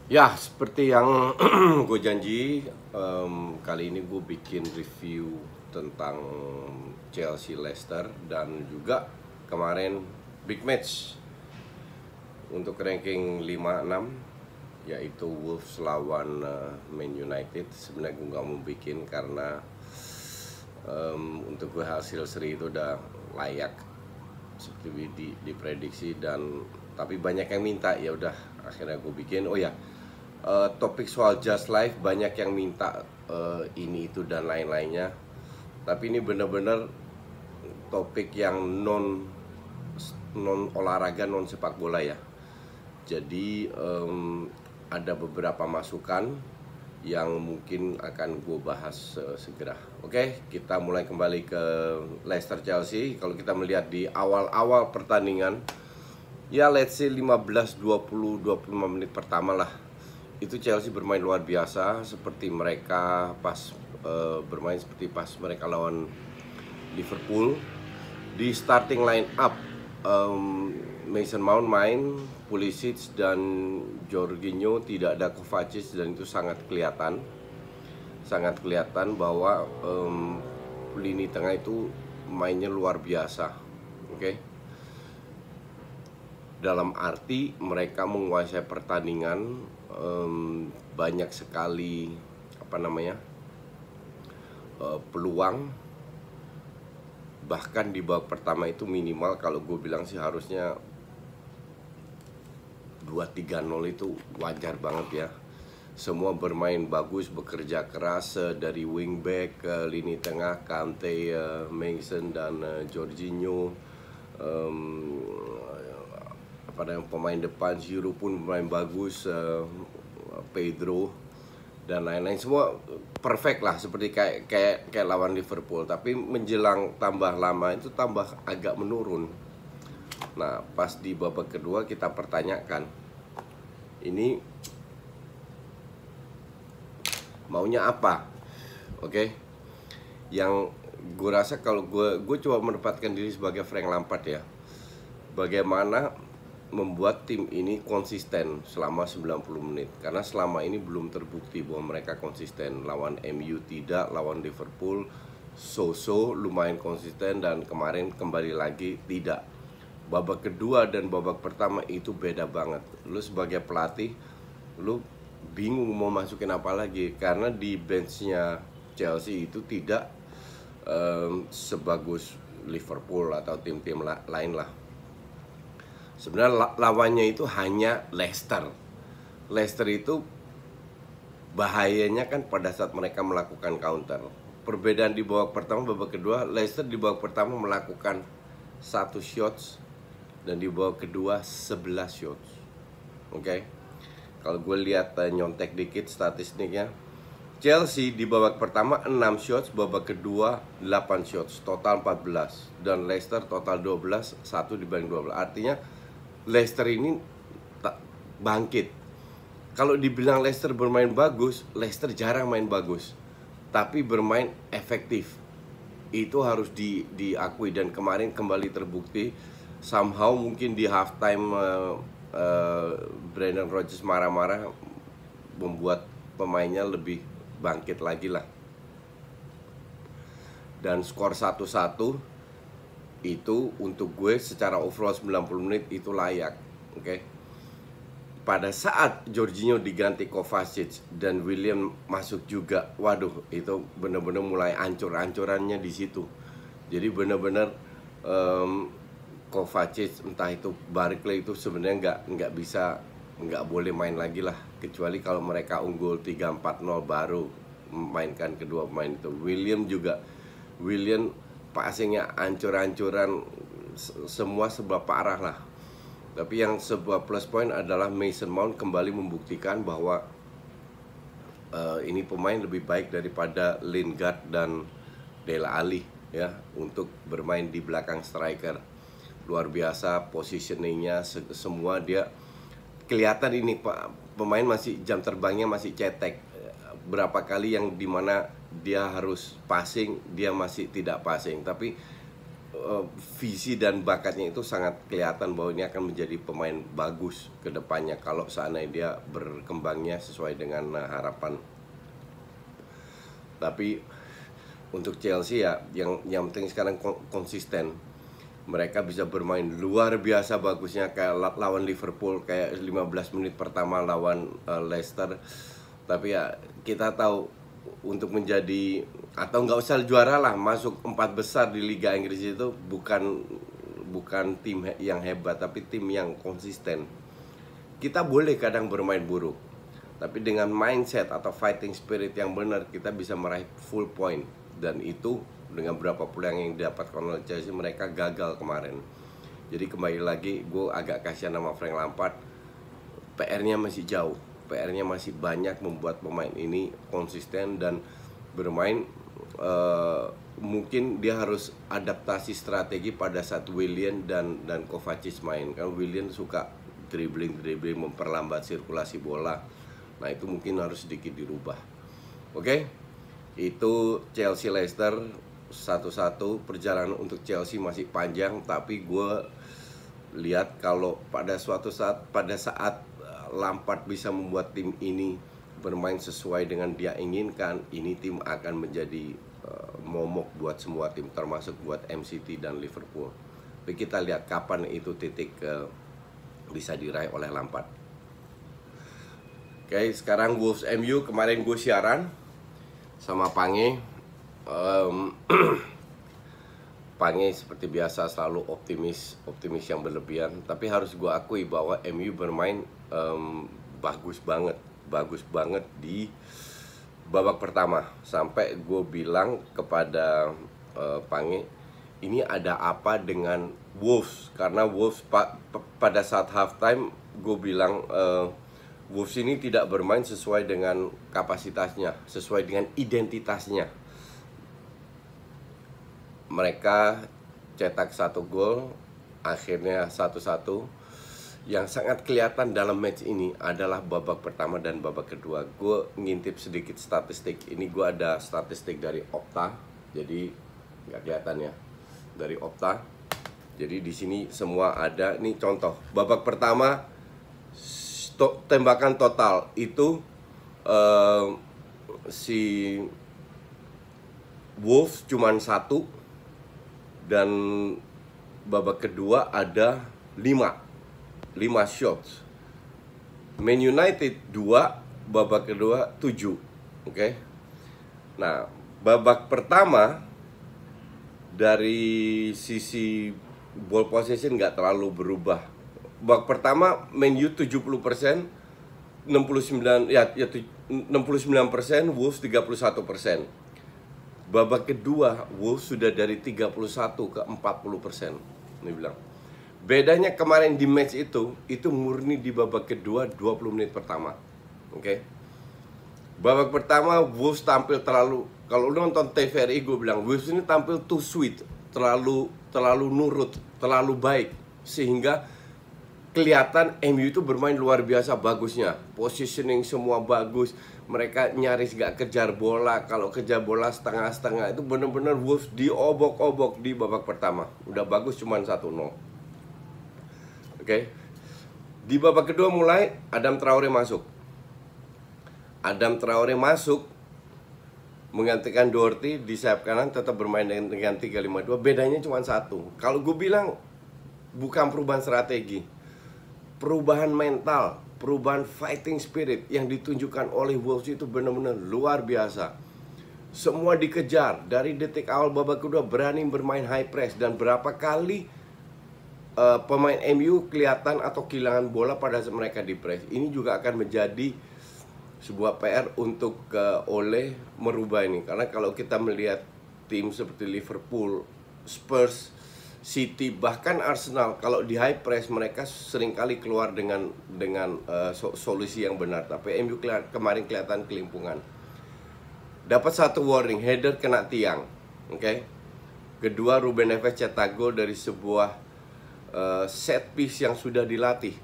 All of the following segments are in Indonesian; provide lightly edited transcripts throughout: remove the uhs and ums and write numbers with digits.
Ya, seperti yang gue janji, kali ini gue bikin review tentang Chelsea Leicester dan juga kemarin big match untuk ranking 5-6, yaitu Wolves lawan Man United. Sebenarnya gue nggak mau bikin karena untuk gue hasil seri itu udah layak seperti diprediksi, dan tapi banyak yang minta, ya udah akhirnya gue bikin. Oh ya, topik soal Just Life banyak yang minta, ini itu dan lain-lainnya, tapi ini bener-bener topik yang non non olahraga, non sepak bola ya. Jadi ada beberapa masukan yang mungkin akan gue bahas segera. Oke, kita mulai kembali ke Leicester Chelsea. Kalau kita melihat di awal-awal pertandingan, ya let's say 15, 20, 25 menit pertama lah, itu Chelsea bermain luar biasa, seperti mereka pas bermain seperti pas mereka lawan Liverpool. Di starting line up, Mason Mount main, Pulisic dan Jorginho, tidak ada Kovacic, dan itu sangat kelihatan bahwa lini tengah itu mainnya luar biasa. Oke. Dalam arti mereka menguasai pertandingan, banyak sekali peluang. Bahkan di babak pertama itu minimal kalau gue bilang sih harusnya 2-3-0 itu wajar banget ya. Semua bermain bagus, bekerja keras, dari wingback ke lini tengah, Kante, Mason dan Jorginho, pemain depan Giroud pun bermain bagus, Pedro dan lain-lain, semua perfect lah, seperti kayak lawan Liverpool. Tapi menjelang tambah lama itu tambah agak menurun. Nah, pas di babak kedua kita pertanyakan, ini maunya apa? Oke. Yang gue rasa, kalau gue coba menempatkan diri sebagai Frank Lampard ya, bagaimana membuat tim ini konsisten selama 90 menit. Karena selama ini belum terbukti bahwa mereka konsisten. Lawan MU tidak, lawan Liverpool so-so lumayan konsisten, dan kemarin kembali lagi tidak. Babak kedua dan babak pertama itu beda banget. Lu sebagai pelatih, lu bingung mau masukin apa lagi, karena di benchnya Chelsea itu tidak sebagus Liverpool atau tim-tim lain lah. Sebenarnya lawannya itu hanya Leicester. Leicester itu bahayanya kan pada saat mereka melakukan counter. Perbedaan di babak pertama, babak kedua, Leicester di babak pertama melakukan 1 shots, dan di babak kedua 11 shots. Oke. Kalau gue lihat nyontek dikit statistiknya, Chelsea di babak pertama 6 shots, babak kedua 8 shots, total 14. Dan Leicester total 12, 1 dibanding 12. Artinya Leicester ini bangkit. Kalau dibilang Leicester bermain bagus, Leicester jarang main bagus, tapi bermain efektif. Itu harus diakui, dan kemarin kembali terbukti. Somehow mungkin di halftime Brendan Rodgers marah-marah, membuat pemainnya lebih bangkit lagi lah. Dan skor 1-1 itu untuk gue secara overall 90 menit itu layak. Oke. Pada saat Jorginho diganti Kovacic dan William masuk juga, waduh, itu benar-benar mulai ancur-ancurannya di situ. Jadi benar-benar Kovacic, entah itu Barkley, itu sebenarnya nggak boleh main lagi lah, kecuali kalau mereka unggul 3-4-0 baru mainkan kedua pemain itu. William passingnya ancur-ancuran, semua sebelah parah lah. Tapi yang sebuah plus point adalah Mason Mount kembali membuktikan bahwa ini pemain lebih baik daripada Lingard dan Dele Alli ya, untuk bermain di belakang striker. Luar biasa positioningnya, semua dia kelihatan. Ini pemain masih, jam terbangnya masih cetek. Berapa kali yang dimana dia harus passing, dia masih tidak passing. Tapi visi dan bakatnya itu sangat kelihatan bahwa ini akan menjadi pemain bagus ke depannya kalau seandainya dia berkembangnya sesuai dengan harapan. Tapi untuk Chelsea ya yang penting sekarang konsisten. Mereka bisa bermain luar biasa bagusnya kayak lawan Liverpool, kayak 15 menit pertama lawan Leicester. Tapi ya kita tahu untuk menjadi atau nggak usah juara lah, masuk 4 besar di Liga Inggris itu bukan tim yang hebat, tapi tim yang konsisten. Kita boleh kadang bermain buruk, tapi dengan mindset atau fighting spirit yang benar kita bisa meraih full point. Dan itu dengan berapa peluang yang didapatkan oleh Chelsea, mereka gagal kemarin. Jadi kembali lagi, gue agak kasihan sama Frank Lampard. PR-nya masih jauh, PR-nya masih banyak membuat pemain ini konsisten dan bermain. Mungkin dia harus adaptasi strategi pada saat Willian dan Kovacic main. Karena Willian suka dribbling, memperlambat sirkulasi bola. Nah itu mungkin harus sedikit dirubah. Oke, itu Chelsea Leicester 1-1. Perjalanan untuk Chelsea masih panjang, tapi gue lihat kalau pada saat Lampard bisa membuat tim ini bermain sesuai dengan dia inginkan, ini tim akan menjadi momok buat semua tim, termasuk buat MCT dan Liverpool. Tapi kita lihat kapan itu titik bisa diraih oleh Lampard. Oke, sekarang Wolves MU. Kemarin gue siaran sama Pange. Pange seperti biasa selalu optimis yang berlebihan. Tapi harus gue akui bahwa MU bermain bagus banget di babak pertama. Sampai gue bilang kepada Pange, ini ada apa dengan Wolves? Karena Wolves pada saat halftime gue bilang Wolves ini tidak bermain sesuai dengan kapasitasnya, sesuai dengan identitasnya. Mereka cetak 1 gol, akhirnya 1-1. Yang sangat kelihatan dalam match ini adalah babak pertama dan babak kedua. Gue ngintip sedikit statistik. Ini gue ada statistik dari Opta, jadi nggak kelihatan ya, dari Opta. Jadi di sini semua ada. Nih contoh, babak pertama tembakan total itu si Wolves cuman 1, dan babak kedua ada 5 shots. Man United 2, babak kedua 7. Oke. Nah, babak pertama dari sisi ball possession nggak terlalu berubah. Babak pertama Man U 70%, 69 69%, Wolves 31%. Babak kedua Wolves sudah dari 31 ke 40%. Ini bilang. Bedanya kemarin di match itu murni di babak kedua 20 menit pertama. Oke. Babak pertama Wolves tampil terlalu, kalau lu nonton TVRI gue bilang Wolves ini tampil too sweet, terlalu nurut, terlalu baik, sehingga kelihatan MU itu bermain luar biasa bagusnya. Positioning semua bagus. Mereka nyaris gak kejar bola. Kalau kejar bola setengah-setengah. Itu benar-benar Wolves diobok-obok di babak pertama. Udah bagus cuman 1-0. Oke. Di babak kedua mulai Adam Traore masuk. Adam Traore masuk menggantikan Doherty di sayap kanan, tetap bermain dengan 3-5-2. Bedanya cuma 1. Kalau gue bilang bukan perubahan strategi, perubahan mental, perubahan fighting spirit yang ditunjukkan oleh Wolves itu benar-benar luar biasa. Semua dikejar dari detik awal babak kedua, berani bermain high press, dan berapa kali pemain MU kelihatan atau kehilangan bola pada saat mereka di press. Ini juga akan menjadi sebuah PR untuk Ole merubah ini. Karena kalau kita melihat tim seperti Liverpool, Spurs, City, bahkan Arsenal, kalau di high press mereka seringkali keluar dengan solusi yang benar. Tapi MU kemarin kelihatan kelimpungan. Dapat 1 warning, header kena tiang. Oke. Kedua, Ruben Neves cetak gol dari sebuah set piece yang sudah dilatih.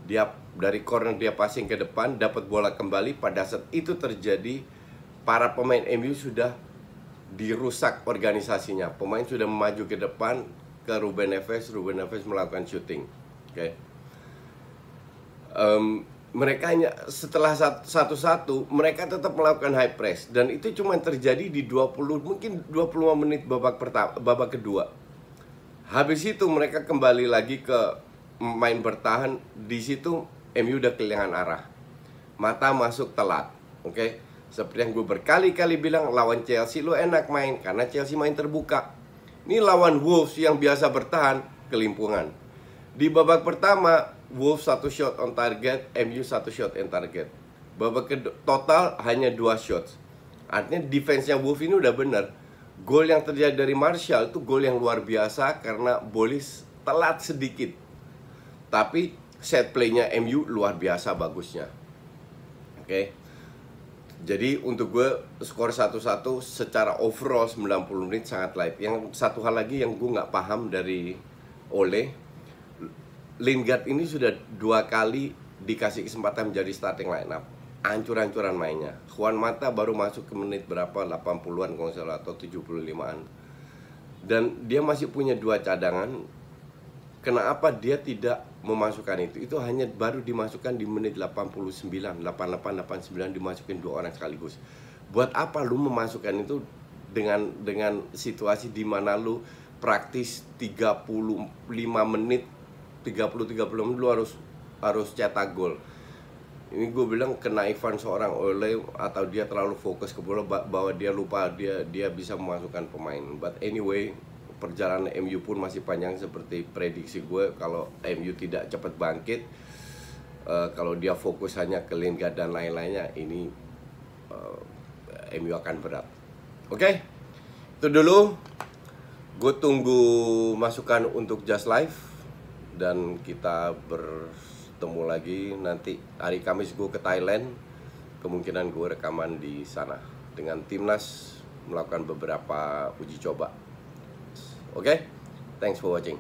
Dia dari corner dia passing ke depan, dapat bola kembali. Pada saat itu terjadi, para pemain MU sudah dirusak organisasinya. Pemain sudah maju ke depan ke Ruben Neves melakukan shooting. Oke. Mereka hanya setelah satu-satu mereka tetap melakukan high press, dan itu cuma terjadi di 25 menit babak kedua. Habis itu mereka kembali lagi ke main bertahan. Di situ MU udah kehilangan arah. Mata masuk telat. Oke. Seperti yang gue berkali-kali bilang, lawan Chelsea lu enak main karena Chelsea main terbuka. Ini lawan Wolves yang biasa bertahan, kelimpungan. Di babak pertama Wolves 1 shot on target, MU 1 shot on target. Babak total hanya 2 shots. Artinya defense-nya Wolves ini udah bener. Gol yang terjadi dari Martial itu gol yang luar biasa karena Bolis telat sedikit. Tapi set play-nya MU luar biasa bagusnya. Oke. Jadi untuk gue skor 1-1 secara overall 90 menit sangat light. Yang satu hal lagi yang gue nggak paham dari Ole, Lingard ini sudah 2 kali dikasih kesempatan menjadi starting lineup, hancur-hancuran mainnya. Juan Mata baru masuk ke menit berapa, 80-an kalau salah, atau 75-an. Dan dia masih punya 2 cadangan. Kenapa dia tidak memasukkan itu? Itu hanya baru dimasukkan di menit 89, 88, 89, dimasukin 2 orang sekaligus. Buat apa lu memasukkan itu dengan situasi di mana lu praktis 35 menit, 30 menit lu harus cetak gol. Ini gue bilang kenaifan seorang Ole, atau dia terlalu fokus ke bola bahwa dia lupa dia bisa memasukkan pemain. But anyway, perjalanan MU pun masih panjang seperti prediksi gue. Kalau MU tidak cepat bangkit, kalau dia fokus hanya ke Lingard dan lain-lainnya, ini MU akan berat. Oke, itu dulu. Gue tunggu masukan untuk Just Life. Dan kita bertemu lagi nanti hari Kamis. Gue ke Thailand, kemungkinan gue rekaman di sana dengan timnas, melakukan beberapa uji coba. Oke, thanks for watching.